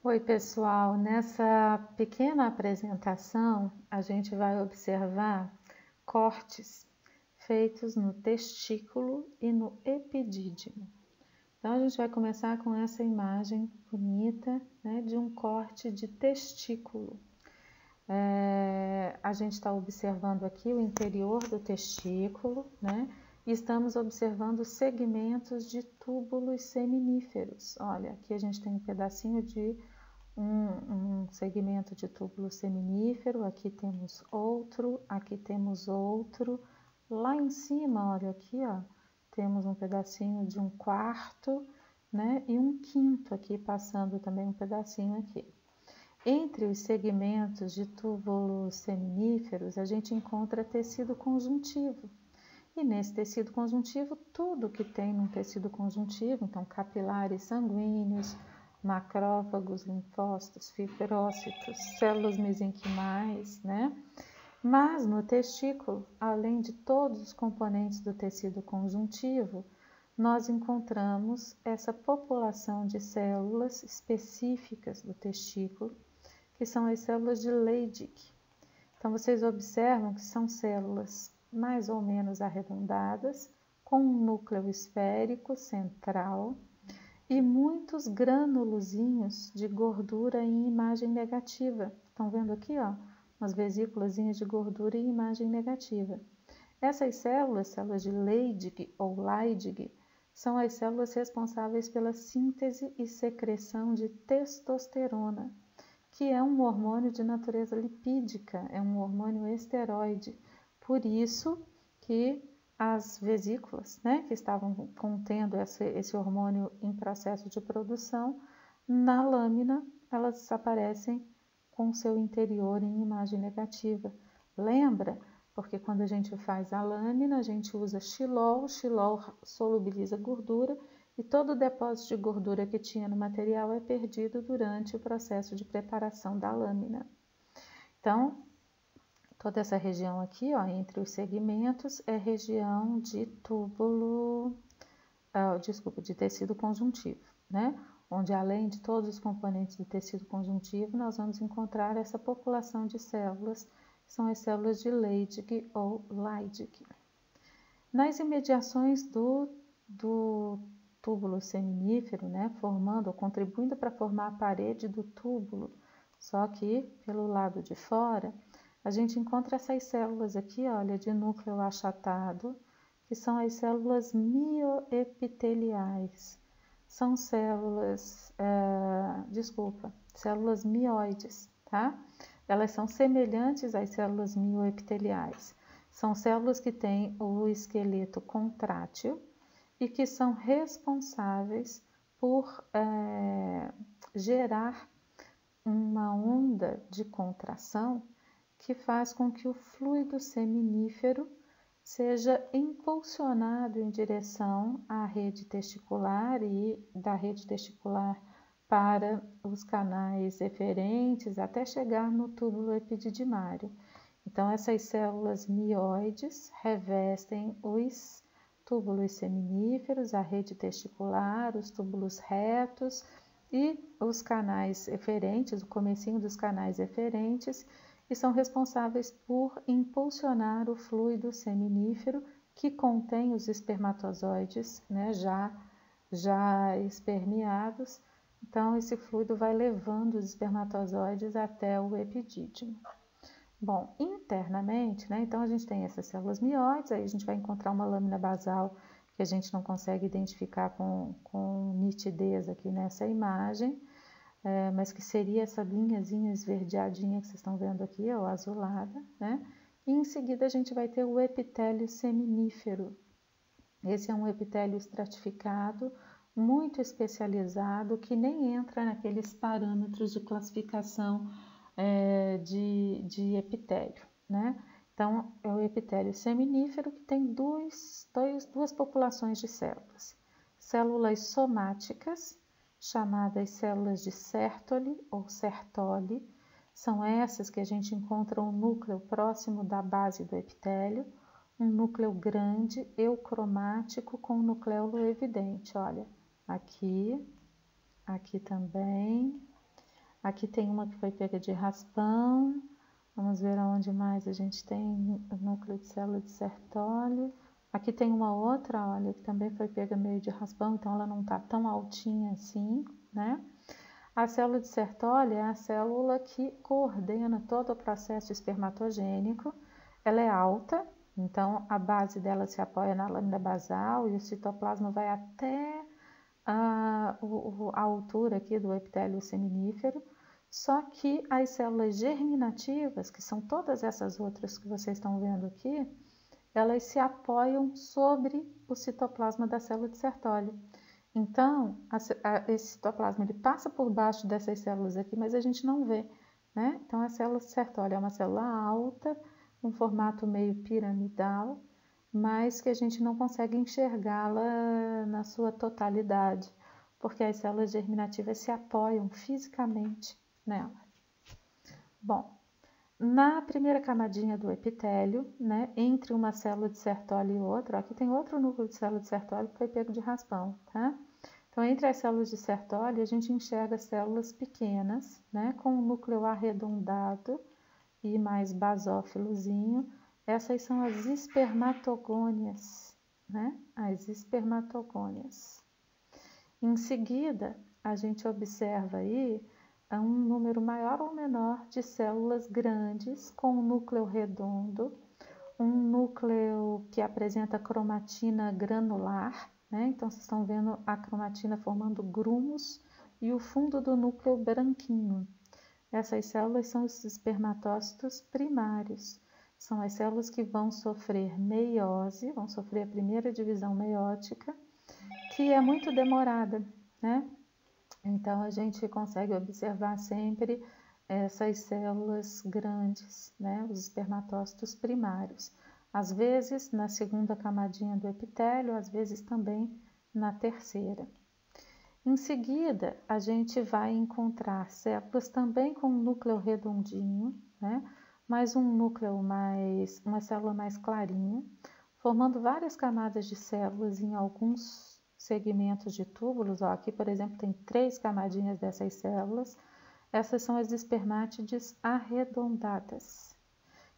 Oi, pessoal. Nessa pequena apresentação, a gente vai observar cortes feitos no testículo e no epidídimo. Então, a gente vai começar com essa imagem bonita, né, de um corte de testículo. A gente está observando aqui o interior do testículo, né? E estamos observando segmentos de túbulos seminíferos. Olha, aqui a gente tem um pedacinho de um segmento de túbulo seminífero, aqui temos outro, aqui temos outro. Lá em cima, olha aqui, ó, temos um pedacinho de um quarto, né? E um quinto aqui, passando também um pedacinho aqui. Entre os segmentos de túbulos seminíferos, a gente encontra tecido conjuntivo. E nesse tecido conjuntivo, tudo que tem num tecido conjuntivo, então capilares sanguíneos, macrófagos, linfócitos, fibrócitos, células mesenquimais, né? Mas no testículo, além de todos os componentes do tecido conjuntivo, nós encontramos essa população de células específicas do testículo, que são as células de Leydig. Então, vocês observam que são células mais ou menos arredondadas, com um núcleo esférico central e muitos granulozinhos de gordura em imagem negativa. Estão vendo aqui, ó, umas vesículazinhas de gordura em imagem negativa. Essas células, células de Leydig ou Leydig, são as células responsáveis pela síntese e secreção de testosterona, que é um hormônio de natureza lipídica, é um hormônio esteroide. Por isso que as vesículas, né, que estavam contendo esse hormônio em processo de produção, na lâmina elas aparecem com seu interior em imagem negativa. Lembra? Porque quando a gente faz a lâmina, a gente usa xilol, xilol solubiliza gordura, e todo o depósito de gordura que tinha no material é perdido durante o processo de preparação da lâmina. Então, toda essa região aqui, ó, entre os segmentos, é região de de tecido conjuntivo, né? Onde além de todos os componentes do tecido conjuntivo, nós vamos encontrar essa população de células, que são as células de Leydig ou Leydig. Nas imediações do túbulo seminífero, né, formando ou contribuindo para formar a parede do túbulo, só que pelo lado de fora, a gente encontra essas células aqui, olha, de núcleo achatado, que são as células mioepiteliais. São células, células mioides, tá? Elas são semelhantes às células mioepiteliais. São células que têm o esqueleto contrátil e que são responsáveis por gerar uma onda de contração que faz com que o fluido seminífero seja impulsionado em direção à rede testicular e da rede testicular para os canais eferentes até chegar no túbulo epididimário. Então, essas células mioides revestem os túbulos seminíferos, a rede testicular, os túbulos retos e os canais eferentes, o comecinho dos canais eferentes, e são responsáveis por impulsionar o fluido seminífero que contém os espermatozoides, né, já espermiados. Então, esse fluido vai levando os espermatozoides até o epidídimo. Bom, internamente, né, então a gente tem essas células mioides, aí a gente vai encontrar uma lâmina basal que a gente não consegue identificar com nitidez aqui nessa imagem, mas que seria essa linhazinha esverdeadinha que vocês estão vendo aqui, ou azulada, né? E em seguida a gente vai ter o epitélio seminífero. Esse é um epitélio estratificado, muito especializado, que nem entra naqueles parâmetros de classificação de epitélio, né? Então, é o epitélio seminífero que tem duas populações de células. Células somáticas, chamadas células de Sertoli ou Sertoli, são essas que a gente encontra um núcleo próximo da base do epitélio, um núcleo grande, eucromático, com nucleolo evidente. Olha, aqui também, Aqui tem uma que foi pega de raspão. Vamos ver aonde mais a gente tem o núcleo de célula de Sertoli. Aqui tem uma outra, olha, que também foi pega meio de raspão, então ela não está tão altinha assim, né? A célula de Sertoli é a célula que coordena todo o processo espermatogênico. Ela é alta, então a base dela se apoia na lâmina basal e o citoplasma vai até a altura aqui do epitélio seminífero. Só que as células germinativas, que são todas essas outras que vocês estão vendo aqui, elas se apoiam sobre o citoplasma da célula de Sertoli. Então, esse citoplasma ele passa por baixo dessas células aqui, mas a gente não vê, né? Então, a célula de Sertoli é uma célula alta, um formato meio piramidal, mas que a gente não consegue enxergá-la na sua totalidade, porque as células germinativas se apoiam fisicamente nela. Bom, na primeira camadinha do epitélio, né, entre uma célula de Sertoli e outra, aqui tem outro núcleo de célula de Sertoli que foi pego de raspão, tá? Então, entre as células de Sertoli, a gente enxerga células pequenas, né, com um núcleo arredondado e mais basófilozinho. Essas são as espermatogônias, né? As espermatogônias. Em seguida, a gente observa aí um número maior ou menor de células grandes com um núcleo redondo, um núcleo que apresenta cromatina granular, né? Então, vocês estão vendo a cromatina formando grumos e o fundo do núcleo branquinho. Essas células são os espermatócitos primários. São as células que vão sofrer meiose, vão sofrer a primeira divisão meiótica, que é muito demorada, né? Então, a gente consegue observar sempre essas células grandes, né? Os espermatócitos primários. Às vezes na segunda camadinha do epitélio, às vezes também na terceira. Em seguida, a gente vai encontrar células também com um núcleo redondinho, né? Mas uma célula mais clarinha, formando várias camadas de células em alguns segmentos de túbulos. Ó, aqui, por exemplo, tem 3 camadinhas dessas células. Essas são as espermátides arredondadas,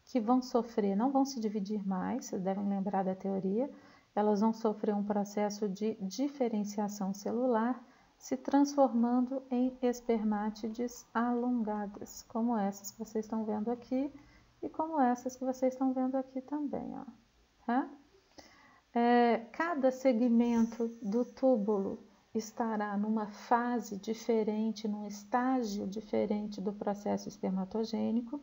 que vão sofrer, não vão se dividir mais, vocês devem lembrar da teoria, elas vão sofrer um processo de diferenciação celular, se transformando em espermátides alongadas, como essas que vocês estão vendo aqui e como essas que vocês estão vendo aqui também, ó, tá? Cada segmento do túbulo estará numa fase diferente, num estágio diferente do processo espermatogênico.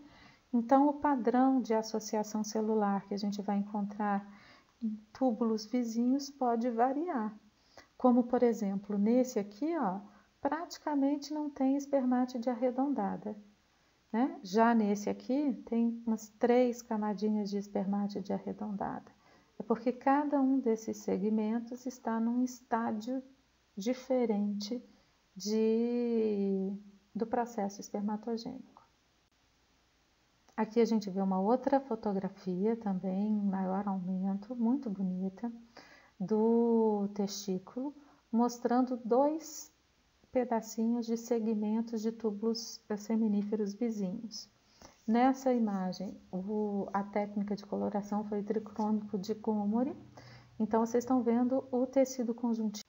Então, o padrão de associação celular que a gente vai encontrar em túbulos vizinhos pode variar. Como, por exemplo, nesse aqui, ó, praticamente não tem espermátide arredondada, né? Já nesse aqui, tem umas 3 camadinhas de espermátide arredondada. É porque cada um desses segmentos está num estágio diferente do processo espermatogênico. Aqui a gente vê uma outra fotografia também em maior aumento, muito bonita, do testículo, mostrando 2 pedacinhos de segmentos de túbulos seminíferos vizinhos. Nessa imagem, a técnica de coloração foi tricrômico de Gomori. Então, vocês estão vendo o tecido conjuntivo.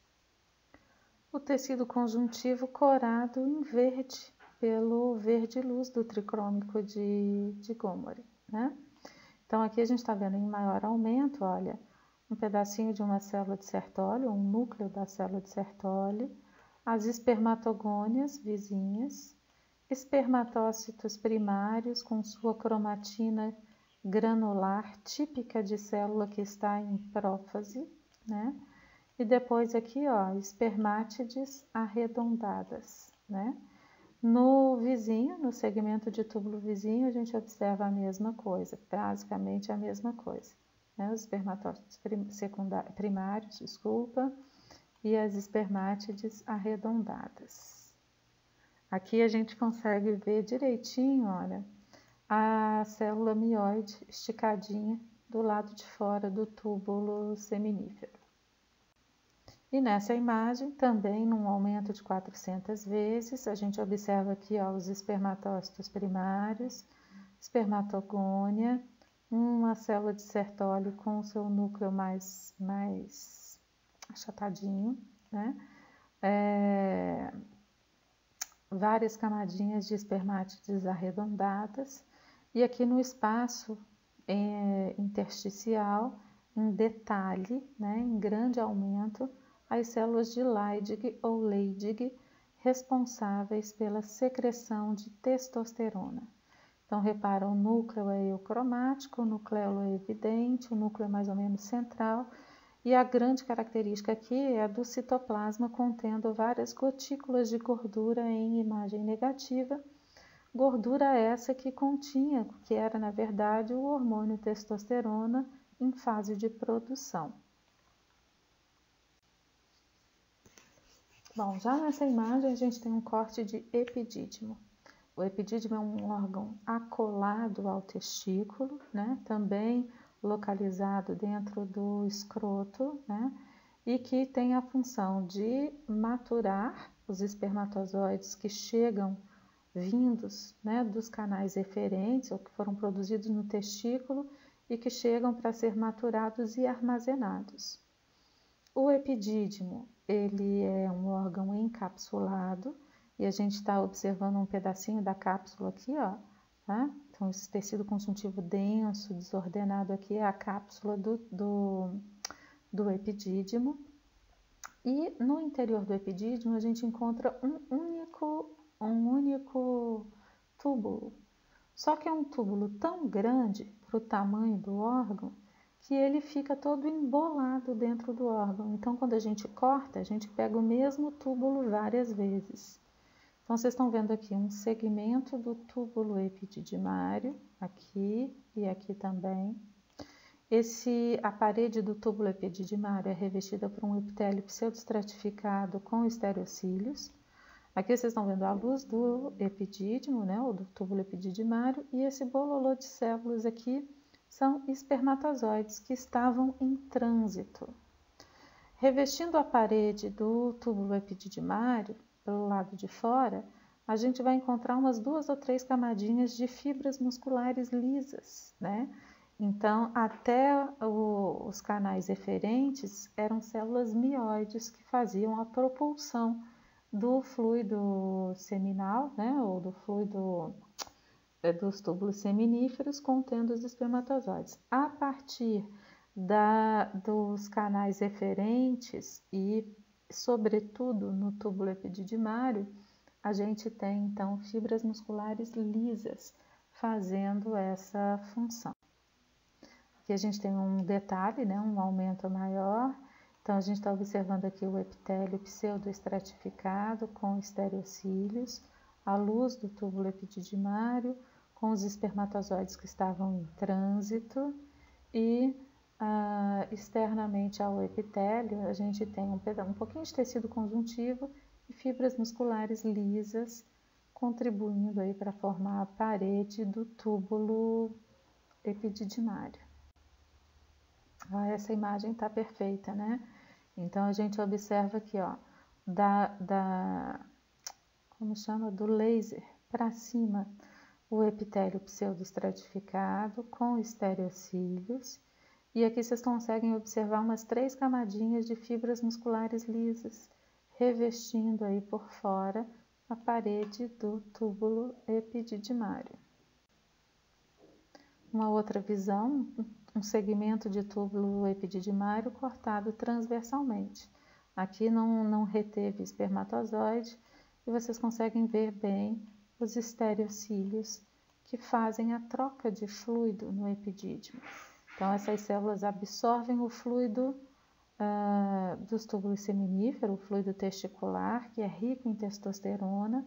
O tecido conjuntivo corado em verde, pelo verde luz do tricrômico de Gomori, né? Então, aqui a gente está vendo em maior aumento, olha, um pedacinho de uma célula de Sertoli, um núcleo da célula de Sertoli, as espermatogônias vizinhas, espermatócitos primários com sua cromatina granular, típica de célula que está em prófase, né? E depois aqui, ó, espermátides arredondadas, né? No vizinho, no segmento de túbulo vizinho, a gente observa a mesma coisa, basicamente a mesma coisa, né? Os espermatócitos primários, e as espermátides arredondadas. Aqui a gente consegue ver direitinho, olha, a célula mioide esticadinha do lado de fora do túbulo seminífero. E nessa imagem, também num aumento de 400 vezes, a gente observa aqui ó, os espermatócitos primários, espermatogônia, uma célula de Sertoli com o seu núcleo mais achatadinho, né? Várias camadinhas de espermátides arredondadas, e aqui no espaço intersticial, em detalhe, né, em grande aumento, as células de Leydig ou Leydig, responsáveis pela secreção de testosterona. Então, repara, o núcleo é eucromático, o nucleolo é evidente, o núcleo é mais ou menos central, e a grande característica aqui é a do citoplasma contendo várias gotículas de gordura em imagem negativa, gordura essa que continha, que era na verdade o hormônio testosterona em fase de produção. Bom, já nessa imagem a gente tem um corte de epidídimo. O epidídimo é um órgão acolado ao testículo, né? Também localizado dentro do escroto, né? E que tem a função de maturar os espermatozoides que chegam vindos, né, dos canais eferentes ou que foram produzidos no testículo e que chegam para ser maturados e armazenados. O epidídimo, ele é um órgão encapsulado e a gente está observando um pedacinho da cápsula aqui, ó, tá? Então, esse tecido conjuntivo denso, desordenado aqui é a cápsula do epidídimo. E no interior do epidídimo a gente encontra um único túbulo. Só que é um túbulo tão grande para o tamanho do órgão que ele fica todo embolado dentro do órgão. Então, quando a gente corta, a gente pega o mesmo túbulo várias vezes. Então, vocês estão vendo aqui um segmento do túbulo epididimário, aqui e aqui também. A parede do túbulo epididimário é revestida por um epitélio pseudoestratificado com estereocílios. Aqui vocês estão vendo a luz do epidídimo, né, ou do túbulo epididimário, e esse bololô de células aqui são espermatozoides que estavam em trânsito. Revestindo a parede do túbulo epididimário, pelo lado de fora, a gente vai encontrar umas 2 ou 3 camadinhas de fibras musculares lisas, né? Então, até os canais eferentes eram células mioides que faziam a propulsão do fluido seminal, né, ou do fluido dos túbulos seminíferos contendo os espermatozoides. A partir dos canais eferentes e, sobretudo, no túbulo epididimário, a gente tem, então, fibras musculares lisas fazendo essa função. Aqui a gente tem um detalhe, né, um aumento maior. Então, a gente está observando aqui o epitélio pseudoestratificado com estereocílios, a luz do túbulo epididimário, com os espermatozoides que estavam em trânsito e externamente ao epitélio a gente tem um pouquinho de tecido conjuntivo e fibras musculares lisas contribuindo aí para formar a parede do túbulo epididimário. Essa imagem está perfeita, né? Então a gente observa aqui, ó, do laser para cima, o epitélio pseudoestratificado com estereocílios. E aqui vocês conseguem observar umas 3 camadinhas de fibras musculares lisas, revestindo aí por fora a parede do túbulo epididimário. Uma outra visão, um segmento de túbulo epididimário cortado transversalmente. Aqui não reteve espermatozoide e vocês conseguem ver bem os estereocílios que fazem a troca de fluido no epidídimo. Então, essas células absorvem o fluido dos túbulos seminíferos, o fluido testicular, que é rico em testosterona.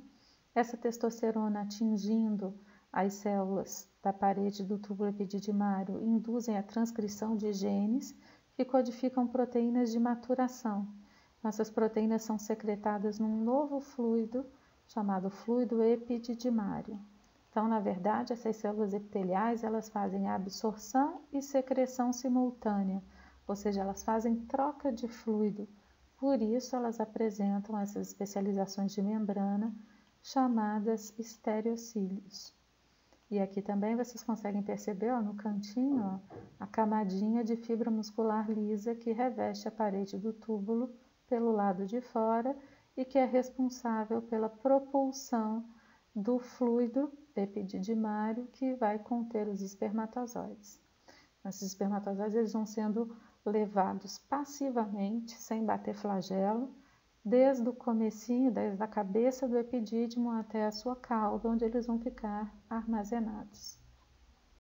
Essa testosterona atingindo as células da parede do túbulo epididimário induzem a transcrição de genes que codificam proteínas de maturação. Essas proteínas são secretadas num novo fluido chamado fluido epididimário. Então, na verdade, essas células epiteliais elas fazem absorção e secreção simultânea, ou seja, elas fazem troca de fluido Por isso, elas apresentam essas especializações de membrana chamadas estereocílios. E aqui também vocês conseguem perceber, ó, no cantinho, ó, a camadinha de fibra muscular lisa que reveste a parede do túbulo pelo lado de fora e que é responsável pela propulsão do fluido epididimário que vai conter os espermatozoides. Esses espermatozoides eles vão sendo levados passivamente, sem bater flagelo, desde o comecinho, desde a cabeça do epidídimo até a sua cauda, onde eles vão ficar armazenados.